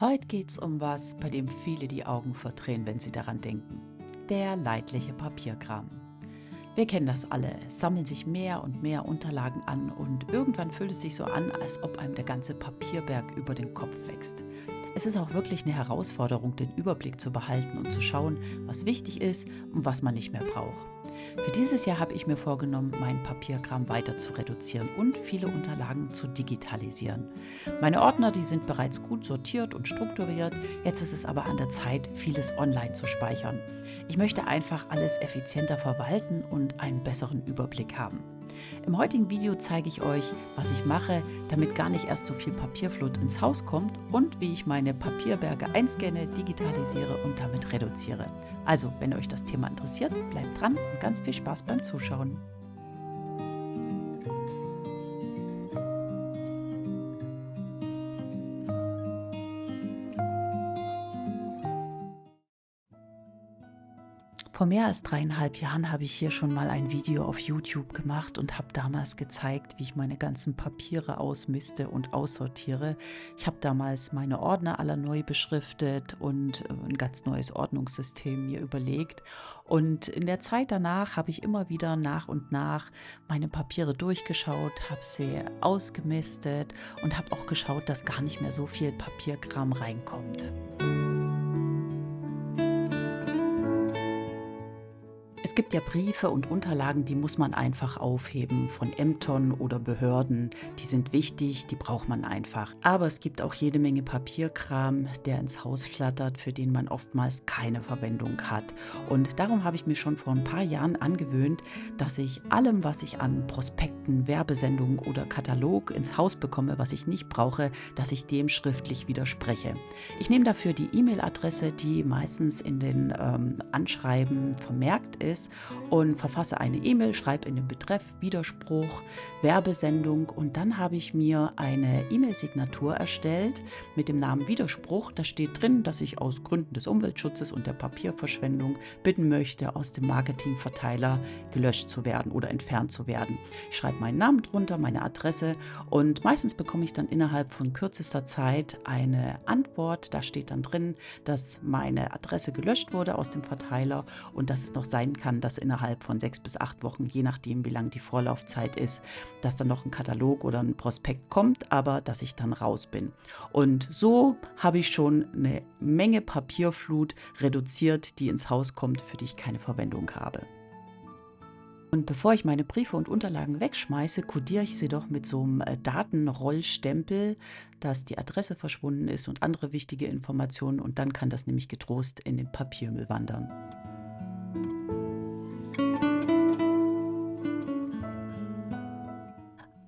Heute geht's um was, bei dem viele die Augen verdrehen, wenn sie daran denken. Der leidliche Papierkram. Wir kennen das alle. Es sammeln sich mehr und mehr Unterlagen an und irgendwann fühlt es sich so an, als ob einem der ganze Papierberg über den Kopf wächst. Es ist auch wirklich eine Herausforderung, den Überblick zu behalten und zu schauen, was wichtig ist und was man nicht mehr braucht. Für dieses Jahr habe ich mir vorgenommen, meinen Papierkram weiter zu reduzieren und viele Unterlagen zu digitalisieren. Meine Ordner, die sind bereits gut sortiert und strukturiert. Jetzt ist es aber an der Zeit, vieles online zu speichern. Ich möchte einfach alles effizienter verwalten und einen besseren Überblick haben. Im heutigen Video zeige ich euch, was ich mache, damit gar nicht erst so viel Papierflut ins Haus kommt und wie ich meine Papierberge einscanne, digitalisiere und damit reduziere. Also, wenn euch das Thema interessiert, bleibt dran und ganz viel Spaß beim Zuschauen. Vor mehr als 3,5 Jahren habe ich hier schon mal ein Video auf YouTube gemacht und habe damals gezeigt, wie ich meine ganzen Papiere ausmiste und aussortiere. Ich habe damals meine Ordner alle neu beschriftet und ein ganz neues Ordnungssystem mir überlegt. Und in der Zeit danach habe ich immer wieder nach und nach meine Papiere durchgeschaut, habe sie ausgemistet und habe auch geschaut, dass gar nicht mehr so viel Papierkram reinkommt. Es gibt ja Briefe und Unterlagen, die muss man einfach aufheben von Ämtern oder Behörden. Die sind wichtig, die braucht man einfach. Aber es gibt auch jede Menge Papierkram, der ins Haus flattert, für den man oftmals keine Verwendung hat. Und darum habe ich mir schon vor ein paar Jahren angewöhnt, dass ich allem, was ich an Prospekten, Werbesendungen oder Katalog ins Haus bekomme, was ich nicht brauche, dass ich dem schriftlich widerspreche. Ich nehme dafür die E-Mail-Adresse, die meistens in den Anschreiben vermerkt ist, und verfasse eine E-Mail, schreibe in den Betreff Widerspruch, Werbesendung, und dann habe ich mir eine E-Mail-Signatur erstellt mit dem Namen Widerspruch. Da steht drin, dass ich aus Gründen des Umweltschutzes und der Papierverschwendung bitten möchte, aus dem Marketingverteiler gelöscht zu werden oder entfernt zu werden. Ich schreibe meinen Namen drunter, meine Adresse, und meistens bekomme ich dann innerhalb von kürzester Zeit eine Antwort. Da steht dann drin, dass meine Adresse gelöscht wurde aus dem Verteiler und dass es noch sein kann, dass innerhalb von 6 bis 8 Wochen, je nachdem wie lang die Vorlaufzeit ist, dass dann noch ein Katalog oder ein Prospekt kommt, aber dass ich dann raus bin. Und so habe ich schon eine Menge Papierflut reduziert, die ins Haus kommt, für die ich keine Verwendung habe. Und bevor ich meine Briefe und Unterlagen wegschmeiße, kodiere ich sie doch mit so einem Datenrollstempel, dass die Adresse verschwunden ist und andere wichtige Informationen, und dann kann das nämlich getrost in den Papiermüll wandern.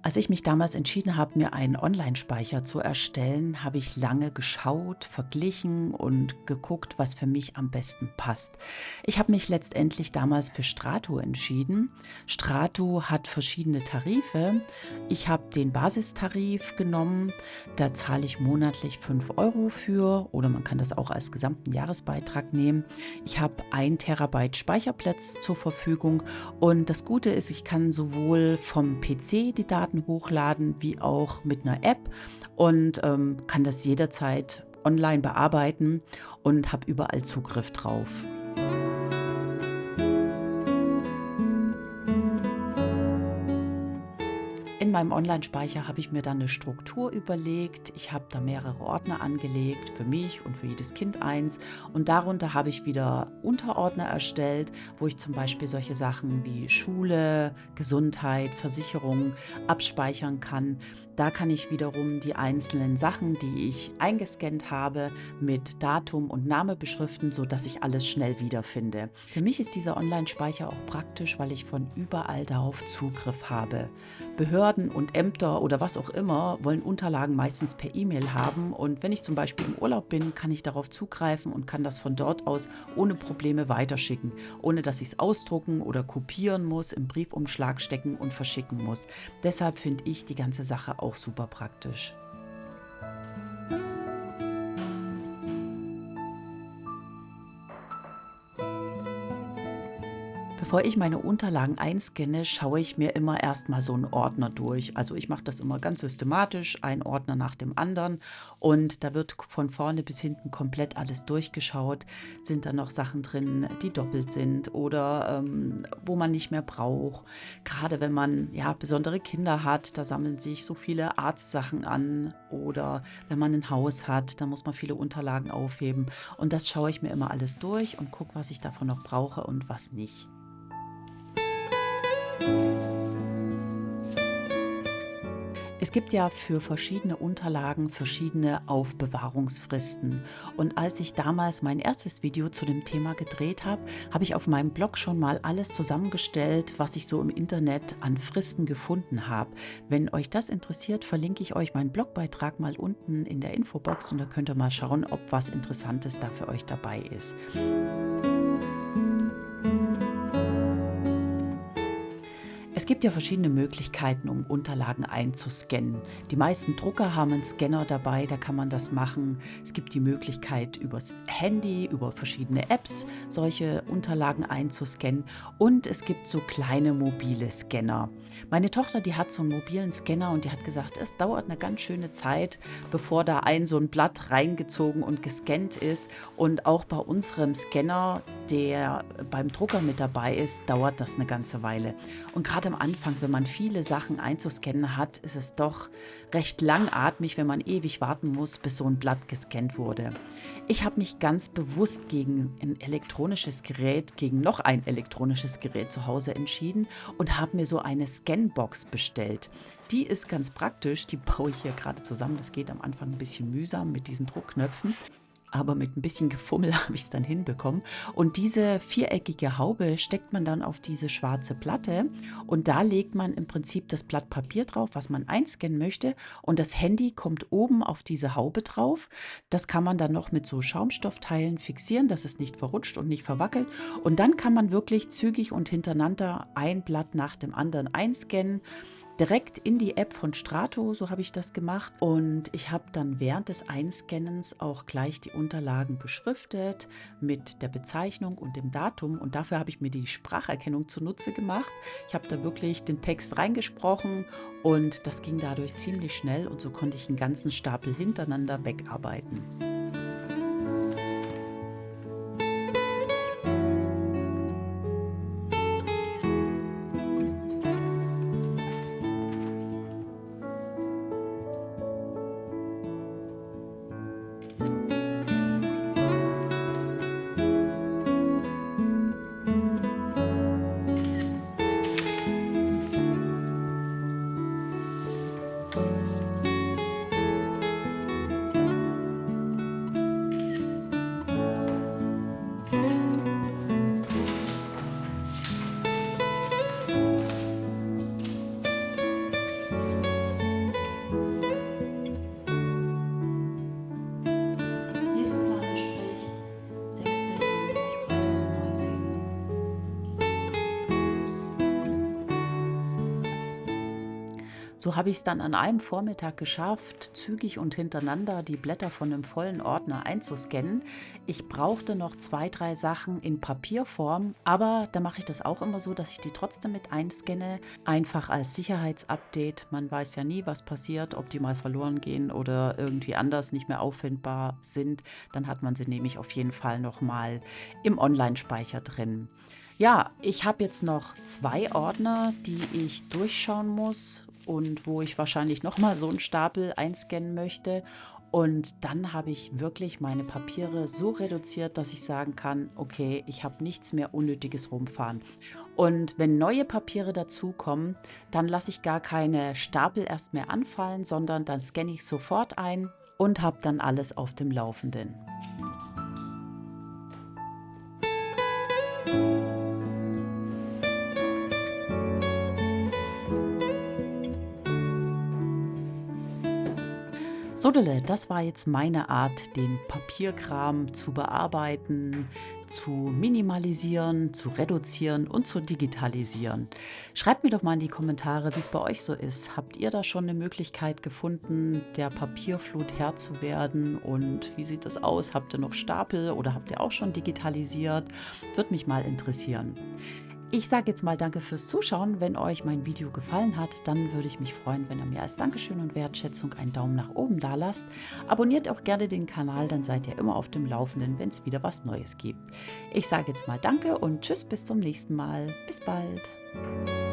Als ich mich damals entschieden habe, mir einen Online-Speicher zu erstellen, habe ich lange geschaut, verglichen und geguckt, was für mich am besten passt. Ich habe mich letztendlich damals für Strato entschieden. Strato hat verschiedene Tarife. Ich habe den Basistarif genommen. Da zahle ich monatlich 5 € für, oder man kann das auch als gesamten Jahresbeitrag nehmen. Ich habe 1 TB Speicherplatz zur Verfügung, und das Gute ist, ich kann sowohl vom PC die Daten hochladen wie auch mit einer App, und kann das jederzeit online bearbeiten und habe überall Zugriff drauf. In meinem Online-Speicher habe ich mir dann eine Struktur überlegt. Ich habe da mehrere Ordner angelegt, für mich und für jedes Kind eins. Und darunter habe ich wieder Unterordner erstellt, wo ich zum Beispiel solche Sachen wie Schule, Gesundheit, Versicherung abspeichern kann. Da kann ich wiederum die einzelnen Sachen, die ich eingescannt habe, mit Datum und Name beschriften, sodass ich alles schnell wiederfinde. Für mich ist dieser Online-Speicher auch praktisch, weil ich von überall darauf Zugriff habe. Behörden und Ämter oder was auch immer wollen Unterlagen meistens per E-Mail haben, und wenn ich zum Beispiel im Urlaub bin, kann ich darauf zugreifen und kann das von dort aus ohne Probleme weiterschicken, ohne dass ich es ausdrucken oder kopieren muss, im Briefumschlag stecken und verschicken muss. Deshalb finde ich die ganze Sache auch super praktisch. Bevor ich meine Unterlagen einscanne, schaue ich mir immer erstmal so einen Ordner durch. Also ich mache das immer ganz systematisch, ein Ordner nach dem anderen und da wird von vorne bis hinten komplett alles durchgeschaut. Sind da noch Sachen drin, die doppelt sind oder wo man nicht mehr braucht. Gerade wenn man ja besondere Kinder hat, da sammeln sich so viele Arztsachen an oder wenn man ein Haus hat, da muss man viele Unterlagen aufheben. Und das schaue ich mir immer alles durch und gucke, was ich davon noch brauche und was nicht. Es gibt ja für verschiedene Unterlagen verschiedene Aufbewahrungsfristen. Und als ich damals mein erstes Video zu dem Thema gedreht habe, habe ich auf meinem Blog schon mal alles zusammengestellt, was ich so im Internet an Fristen gefunden habe. Wenn euch das interessiert, verlinke ich euch meinen Blogbeitrag mal unten in der Infobox und da könnt ihr mal schauen, ob was Interessantes da für euch dabei ist. Es gibt ja verschiedene Möglichkeiten, um Unterlagen einzuscannen. Die meisten Drucker haben einen Scanner dabei, da kann man das machen. Es gibt die Möglichkeit, übers Handy, über verschiedene Apps solche Unterlagen einzuscannen. Und es gibt so kleine mobile Scanner. Meine Tochter, die hat so einen mobilen Scanner und die hat gesagt, es dauert eine ganz schöne Zeit, bevor da so ein Blatt reingezogen und gescannt ist. Und auch bei unserem Scanner, der beim Drucker mit dabei ist, dauert das eine ganze Weile. Und gerade am Anfang, wenn man viele Sachen einzuscannen hat, ist es doch recht langatmig, wenn man ewig warten muss, bis so ein Blatt gescannt wurde. Ich habe mich ganz bewusst gegen noch ein elektronisches Gerät zu Hause entschieden und habe mir so eine Scanbox bestellt. Die ist ganz praktisch, die baue ich hier gerade zusammen. Das geht am Anfang ein bisschen mühsam mit diesen Druckknöpfen. Aber mit ein bisschen Gefummel habe ich es dann hinbekommen. Und diese viereckige Haube steckt man dann auf diese schwarze Platte und da legt man im Prinzip das Blatt Papier drauf, was man einscannen möchte. Und das Handy kommt oben auf diese Haube drauf. Das kann man dann noch mit so Schaumstoffteilen fixieren, dass es nicht verrutscht und nicht verwackelt. Und dann kann man wirklich zügig und hintereinander ein Blatt nach dem anderen einscannen. Direkt in die App von Strato, so habe ich das gemacht. Und ich habe dann während des Einscannens auch gleich die Unterlagen beschriftet mit der Bezeichnung und dem Datum. Und dafür habe ich mir die Spracherkennung zunutze gemacht. Ich habe da wirklich den Text reingesprochen und das ging dadurch ziemlich schnell. Und so konnte ich einen ganzen Stapel hintereinander wegarbeiten. So habe ich es dann an einem Vormittag geschafft, zügig und hintereinander die Blätter von einem vollen Ordner einzuscannen. Ich brauchte noch 2, 3 Sachen in Papierform, aber da mache ich das auch immer so, dass ich die trotzdem mit einscanne, einfach als Sicherheitsupdate. Man weiß ja nie, was passiert, ob die mal verloren gehen oder irgendwie anders nicht mehr auffindbar sind. Dann hat man sie nämlich auf jeden Fall nochmal im Online-Speicher drin. Ja, ich habe jetzt noch 2 Ordner, die ich durchschauen muss und wo ich wahrscheinlich nochmal so einen Stapel einscannen möchte. Und dann habe ich wirklich meine Papiere so reduziert, dass ich sagen kann, okay, ich habe nichts mehr Unnötiges rumfahren. Und wenn neue Papiere dazukommen, dann lasse ich gar keine Stapel erst mehr anfallen, sondern dann scanne ich sofort ein und habe dann alles auf dem Laufenden. Sodele, das war jetzt meine Art, den Papierkram zu bearbeiten, zu minimalisieren, zu reduzieren und zu digitalisieren. Schreibt mir doch mal in die Kommentare, wie es bei euch so ist. Habt ihr da schon eine Möglichkeit gefunden, der Papierflut Herr zu werden? Und wie sieht es aus? Habt ihr noch Stapel oder habt ihr auch schon digitalisiert? Würde mich mal interessieren. Ich sage jetzt mal danke fürs Zuschauen. Wenn euch mein Video gefallen hat, dann würde ich mich freuen, wenn ihr mir als Dankeschön und Wertschätzung einen Daumen nach oben da lasst. Abonniert auch gerne den Kanal, dann seid ihr immer auf dem Laufenden, wenn es wieder was Neues gibt. Ich sage jetzt mal danke und tschüss, bis zum nächsten Mal. Bis bald.